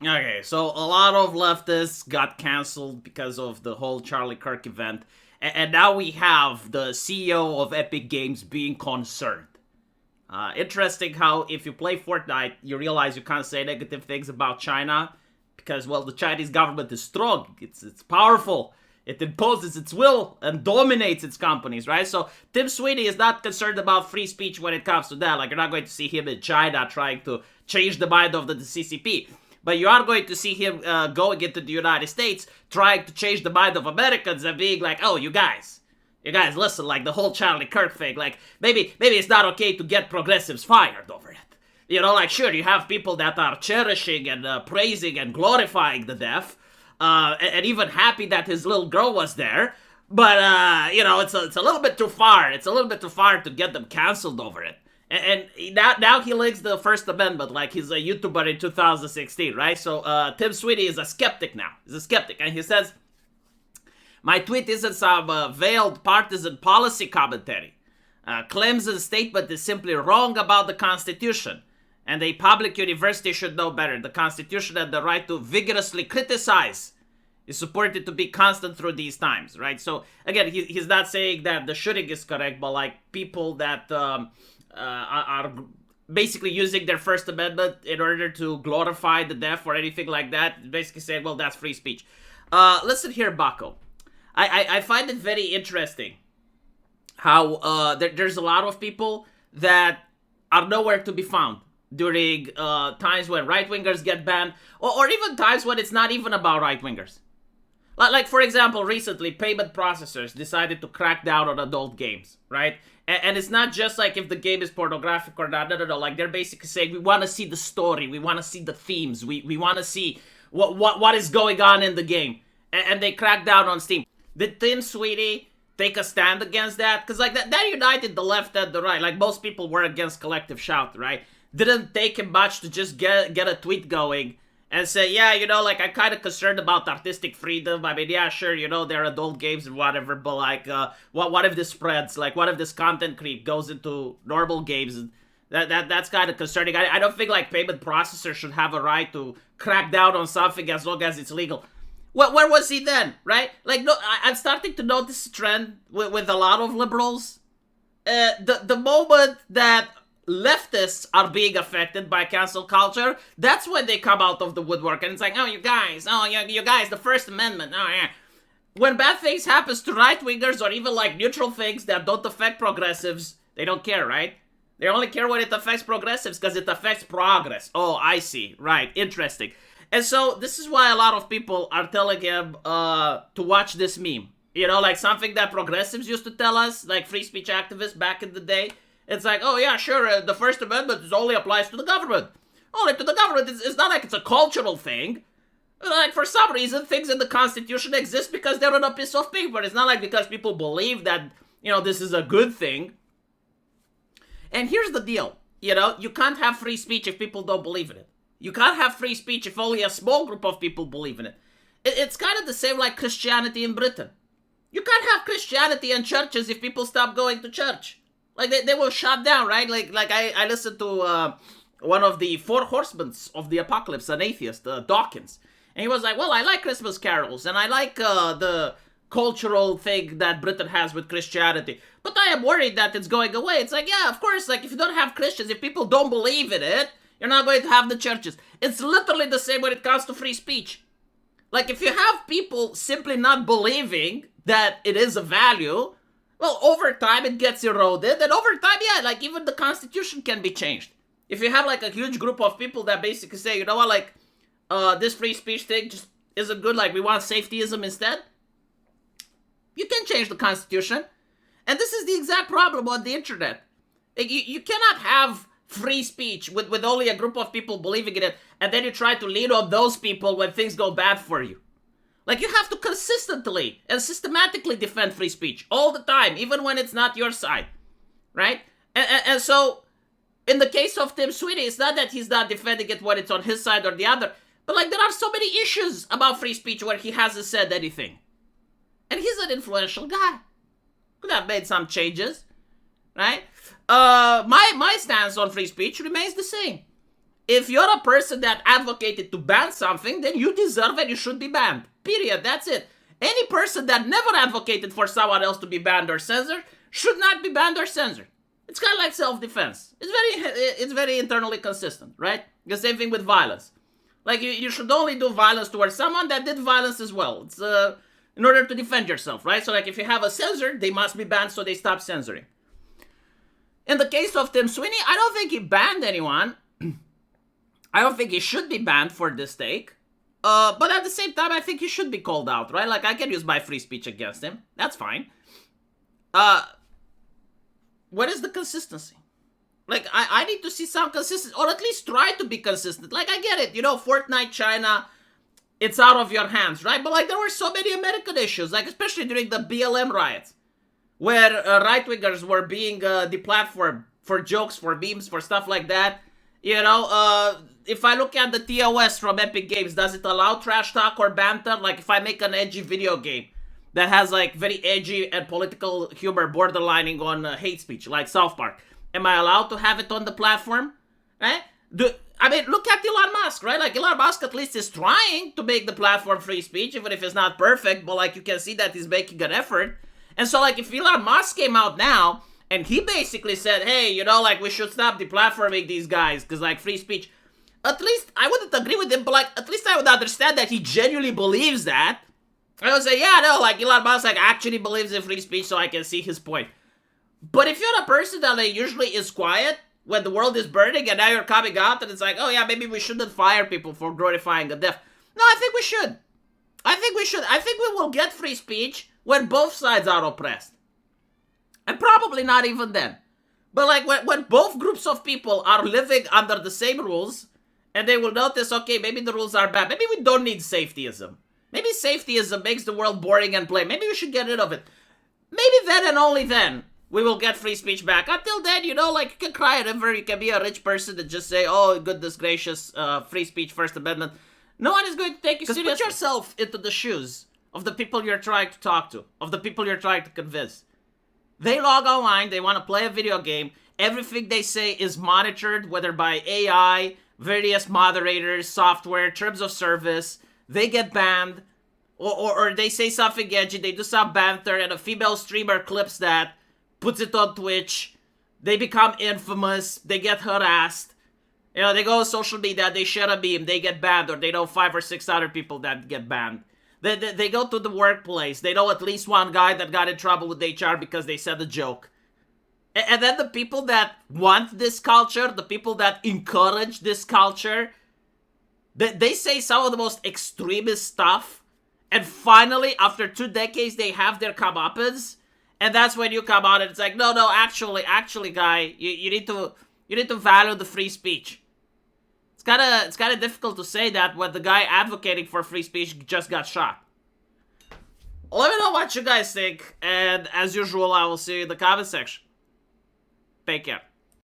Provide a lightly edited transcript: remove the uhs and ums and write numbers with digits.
Okay, so a lot of leftists got canceled because of the whole Charlie Kirk event, and now we have the CEO of Epic Games being concerned. Interesting how if you play Fortnite, you realize you can't say negative things about China because, well, the Chinese government is strong, it's powerful, it imposes its will and dominates its companies, right? So Tim Sweeney is not concerned about free speech when it comes to that. Like, you're not going to see him in China trying to change the mind of the CCP. But you are going to see him going into the United States, trying to change the mind of Americans and being like, oh, you guys, listen, like the whole Charlie Kirk thing, like maybe it's not okay to get progressives fired over it. You know, like, sure, you have people that are cherishing and praising and glorifying the deaf, and even happy that his little girl was there. But, you know, it's a little bit too far. It's a little bit too far to get them canceled over it. And now he links the First Amendment like he's a YouTuber in 2016, right? So Tim Sweeney is a skeptic now. He's a skeptic. And he says, my tweet isn't some veiled partisan policy commentary. Claims and statement is simply wrong about the Constitution. And a public university should know better. The Constitution and the right to vigorously criticize is supported to be constant through these times, right? So, again, he's not saying that the shooting is correct, but like people that... are basically using their First Amendment in order to glorify the deaf or anything like that, basically saying, well, that's free speech. Listen here, Baco. I find it very interesting how there's a lot of people that are nowhere to be found during times when right-wingers get banned, or even times when it's not even about right-wingers. Like, for example, recently, payment processors decided to crack down on adult games, right? And it's not just like if the game is pornographic or not. No. Like, they're basically saying, we want to see the story. We want to see the themes. We want to see what is going on in the game. And they crack down on Steam. Did Tim Sweeney take a stand against that? Because, like, that united the left and the right. Like, most people were against Collective Shout, right? Didn't take him much to just get a tweet going and say, yeah, you know, like, I'm kind of concerned about artistic freedom. I mean, yeah, sure, you know, they're adult games and whatever, but, like, what if this spreads? Like, what if this content creep goes into normal games? And that's kind of concerning. I don't think, like, payment processors should have a right to crack down on something as long as it's legal. Where was he then, right? Like, no, I'm starting to notice a trend with a lot of liberals. The moment that leftists are being affected by cancel culture, that's when they come out of the woodwork and it's like, oh, you guys, the First Amendment, oh, yeah. When bad things happens to right-wingers or even, like, neutral things that don't affect progressives, they don't care, right? They only care when it affects progressives because it affects progress. Oh, I see. Right. Interesting. And so this is why a lot of people are telling him to watch this meme. You know, like something that progressives used to tell us, like free speech activists back in the day. It's like, oh yeah, sure, the First Amendment only applies to the government. Only to the government. It's not like it's a cultural thing. Like, for some reason, things in the Constitution exist because they're on a piece of paper. It's not like because people believe that, you know, this is a good thing. And here's the deal. You know, you can't have free speech if people don't believe in it. You can't have free speech if only a small group of people believe in it. It's kind of the same like Christianity in Britain. You can't have Christianity and churches if people stop going to church. Like, they will shut down, right? Like I listened to one of the four horsemen of the apocalypse, an atheist, Dawkins. And he was like, well, I like Christmas carols, and I like the cultural thing that Britain has with Christianity. But I am worried that it's going away. It's like, yeah, of course, like, if you don't have Christians, if people don't believe in it, you're not going to have the churches. It's literally the same when it comes to free speech. Like, if you have people simply not believing that it is a value, well, over time it gets eroded, and over time, yeah, like, even the Constitution can be changed. If you have, like, a huge group of people that basically say, you know what, like, this free speech thing just isn't good, like, we want safetyism instead, you can change the Constitution. And this is the exact problem on the internet. Like, you cannot have free speech with only a group of people believing in it, and then you try to lean on those people when things go bad for you. Like, you have to consistently and systematically defend free speech all the time, even when it's not your side, right? And so, in the case of Tim Sweeney, it's not that he's not defending it when it's on his side or the other, but, like, there are so many issues about free speech where he hasn't said anything. And he's an influential guy. Could have made some changes, right? My stance on free speech remains the same. If you're a person that advocated to ban something, then you deserve it, you should be banned. Period, that's it. Any person that never advocated for someone else to be banned or censored should not be banned or censored. It's kind of like self-defense. It's very internally consistent, right? The same thing with violence. Like, you should only do violence towards someone that did violence as well. It's in order to defend yourself, right? So, like, if you have a censor, they must be banned so they stop censoring. In the case of Tim Sweeney, I don't think he banned anyone. I don't think he should be banned for this take. But at the same time, I think he should be called out, right? Like, I can use my free speech against him. That's fine. What is the consistency? Like, I need to see some consistency, or at least try to be consistent. Like, I get it, you know, Fortnite China, it's out of your hands, right? But, like, there were so many American issues, like, especially during the BLM riots, where right-wingers were being deplatformed for jokes, for memes, for stuff like that. You know, if I look at the TOS from Epic Games, does it allow trash talk or banter? Like, if I make an edgy video game that has, like, very edgy and political humor borderlining on hate speech, like South Park, am I allowed to have it on the platform? Right? I mean, look at Elon Musk, right? Like, Elon Musk at least is trying to make the platform free speech, even if it's not perfect, but, like, you can see that he's making an effort. And so, like, if Elon Musk came out now, and he basically said, hey, you know, like, we should stop deplatforming these guys, because, like, free speech, at least, I wouldn't agree with him, but, like, at least I would understand that he genuinely believes that. I would say, yeah, no, like, Elon Musk, like, actually believes in free speech, so I can see his point. But if you're a person that, like, usually is quiet when the world is burning, and now you're coming out, and it's like, oh, yeah, maybe we shouldn't fire people for glorifying the deaf. No, I think we should. I think we should. I think we will get free speech when both sides are oppressed. And probably not even then. But, like, when both groups of people are living under the same rules, and they will notice, okay, maybe the rules are bad. Maybe we don't need safetyism. Maybe safetyism makes the world boring and plain. Maybe we should get rid of it. Maybe then and only then we will get free speech back. Until then, you know, like, you can cry a river, you can be a rich person and just say, oh, goodness gracious, free speech, First Amendment. No one is going to take you seriously. Put yourself into the shoes of the people you're trying to talk to, of the people you're trying to convince. They log online, they want to play a video game, everything they say is monitored, whether by AI, various moderators, software, terms of service. They get banned, or they say something edgy, they do some banter, and a female streamer clips that, puts it on Twitch, they become infamous, they get harassed, you know, they go on social media, they share a meme, they get banned, or they know 5 or 6 other people that get banned. They go to the workplace, they know at least one guy that got in trouble with HR because they said a joke. And then the people that want this culture, the people that encourage this culture, they say some of the most extremist stuff, and finally, after 2 decades, they have their comeuppance, and that's when you come out and it's like, no, actually, guy, you need to value the free speech. It's kind of difficult to say that when the guy advocating for free speech just got shot. Let me know what you guys think, and as usual, I will see you in the comment section. Take care.